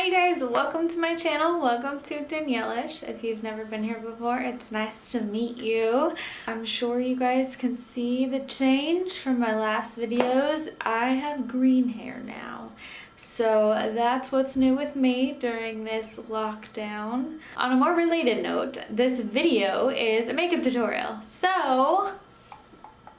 Hi you guys, welcome to my channel. Welcome to Danielle-ish. If you've never been here before, it's nice to meet you. I'm sure you guys can see the change from my last videos. I have green hair now. So that's what's new with me during this lockdown. On a more related note, this video is a makeup tutorial. So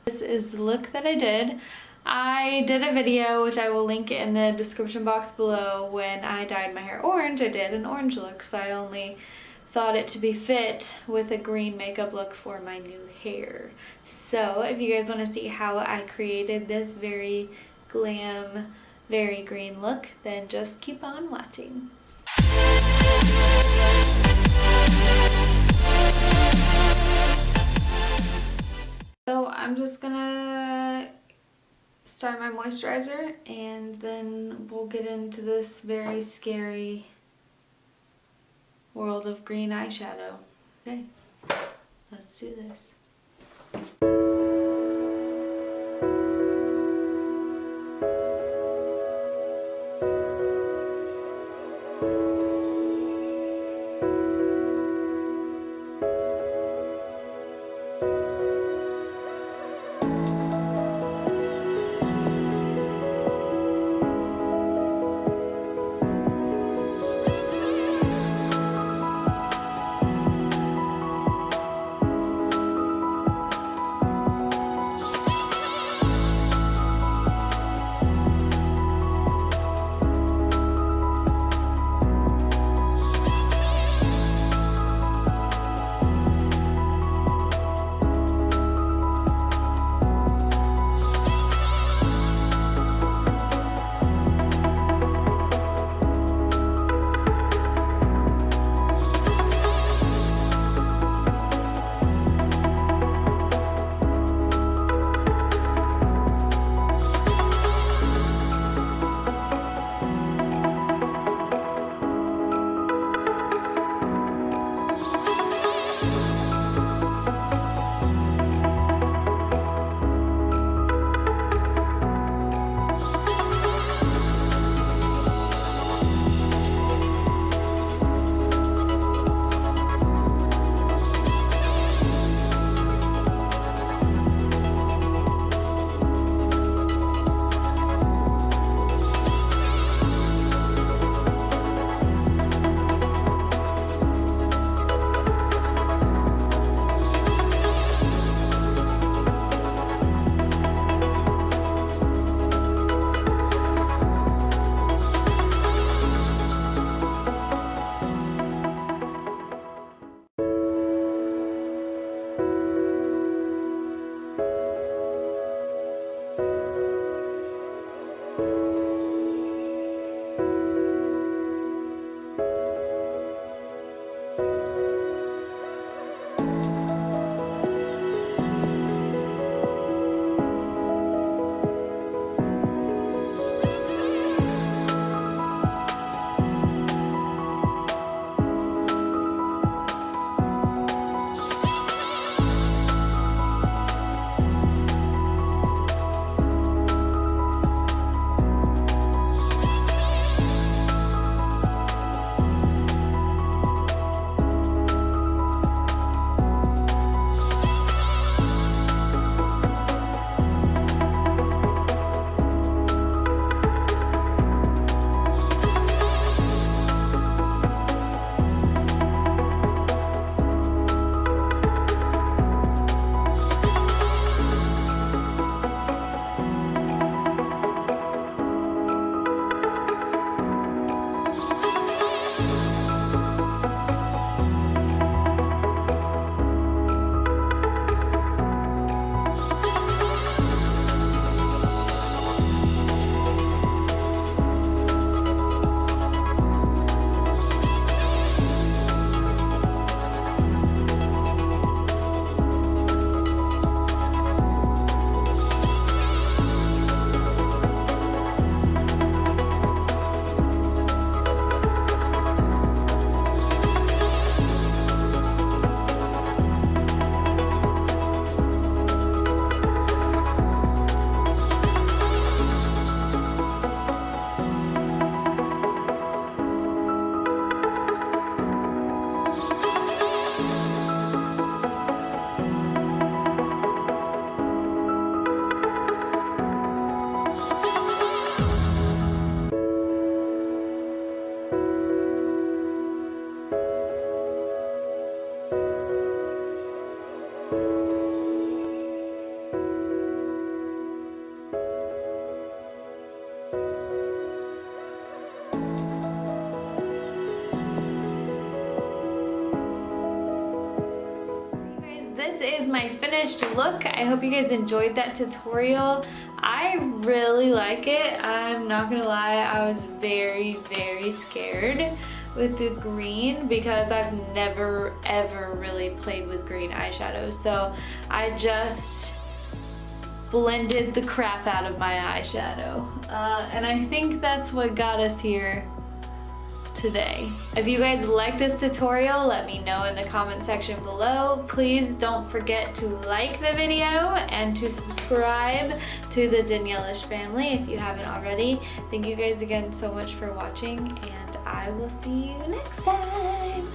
this is the look that I did. I did a video, which I will link in the description box below, when I dyed my hair orange. I did an orange look, so I only thought it to be fit with a green makeup look for my new hair. So if you guys want to see how I created this very glam, very green look, then just keep on watching. So I'm just gonna start my moisturizer and then we'll get into this very scary world of green eyeshadow. Okay, let's do this. my finished look. I hope you guys enjoyed that tutorial. I really like it. I'm not gonna lie, I was very, very scared with the green because I've never ever really played with green eyeshadows. So I just blended the crap out of my eyeshadow. And I think that's what got us here today. If you guys like this tutorial, let me know in the comment section below. Please don't forget to like the video and to subscribe to the Danielle-ish family if you haven't already. Thank you guys again so much for watching, and I will see you next time.